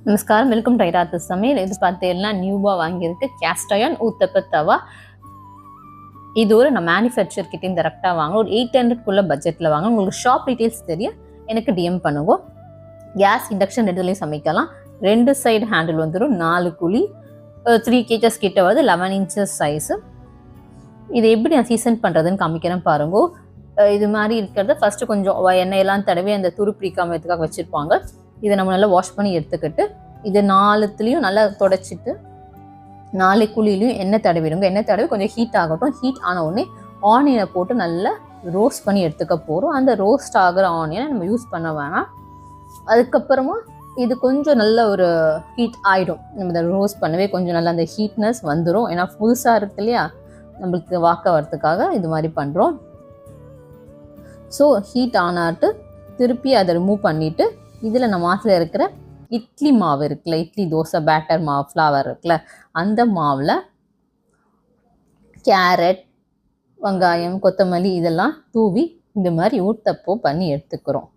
நமஸ்காரம், welcome to ஐராத்து சமையல். இது பார்த்தீங்கன்னா நியூவாக வாங்கியிருக்கு கேஸ்ட் அயர்ன் ஊத்தப்ப தவா. இது ஒரு நான் மேனுஃபேக்சர் கிட்டேயும் டேரெக்டாக வாங்க ஒரு 800 பட்ஜெட்டில் வாங்க. உங்களுக்கு ஷாப் டீட்டெயில்ஸ் தெரியும், எனக்கு டிஎம் பண்ணுவோம். கேஸ் இண்டக்ஷன் ரெண்டுலேயும் சமைக்கலாம். 2 சைடு ஹேண்டில் வந்துடும். 4 குழி, 3 kgs கிட்ட வருது. 11 inches சைஸு. இது எப்படி நான் சீசன் பண்ணுறதுன்னு காமிக்கிறேன் பாருங்க. இது மாதிரி இருக்கிறத ஃபஸ்ட்டு கொஞ்சம் எண்ணெயெல்லாம் தடவி அந்த துரு பிடிக்காமத்துக்காக வச்சுருப்பாங்க. இதை நம்ம நல்லா வாஷ் பண்ணி எடுத்துக்கிட்டு இது 4த்துலேயும் நல்லா தொடச்சிட்டு 4 குழிலையும் எண்ணெய் தடவிடுங்க. எண்ணெய் தடவி கொஞ்சம் ஹீட் ஆகட்டும். ஹீட் ஆன உடனே ஆனியனை போட்டு நல்லா ரோஸ்ட் பண்ணி எடுத்துக்க போகிறோம். அந்த ரோஸ்ட் ஆகிற ஆனியனை நம்ம யூஸ் பண்ண வேணாம். அதுக்கப்புறமா இது கொஞ்சம் நல்ல ஒரு ஹீட் ஆகிடும். நம்ம இதை ரோஸ்ட் பண்ணவே கொஞ்சம் நல்லா அந்த ஹீட்னஸ் வந்துடும். ஏன்னா புதுசாக இருக்கு இல்லையா, நம்மளுக்கு வாக்க வரத்துக்காக இது மாதிரி பண்ணுறோம். ஸோ ஹீட் ஆனாட்டு திருப்பி அதை ரிமூவ் பண்ணிவிட்டு இதில் நம்ம மாத்தில் இருக்கிற இட்லி மாவு இருக்குல்ல, இட்லி தோசை பேட்டர் மாவு ஃப்ளவர் இருக்குல்ல, அந்த மாவில் கேரட், வெங்காயம், கொத்தமல்லி இதெல்லாம் தூவி இந்த மாதிரி ஊத்தப்போ பண்ணி எடுத்துக்கிறோம்.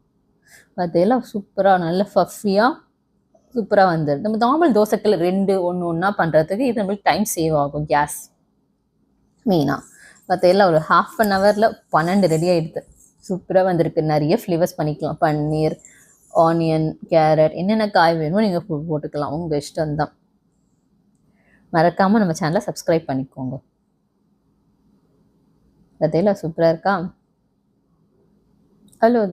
அதெல்லாம் சூப்பராக நல்ல ஃபஃபியாக சூப்பராக வந்துடுது. நம்ம நார்மல் தோசைக்கல் 2 ஒன்றா பண்ணுறதுக்கு இது நம்மளுக்கு டைம் சேவ் ஆகும். கேஸ் மெயினாக அதெல்லாம் ஒரு 1/2 hour 12 ரெடி ஆகிடுது. சூப்பராக வந்திருக்கு. நிறைய ஃப்ளேவர்ஸ் பண்ணிக்கலாம். பன்னீர், ஆனியன், கேரட், என்னென்ன காய் வேணுமோ நீங்கள் போட்டுக்கலாம். உங்கள் இஷ்டம்தான். மறக்காமல் நம்ம சேனலை சப்ஸ்கிரைப் பண்ணிக்கோங்க. அதெல்லாம் சூப்பராக இருக்கா? ஹலோ.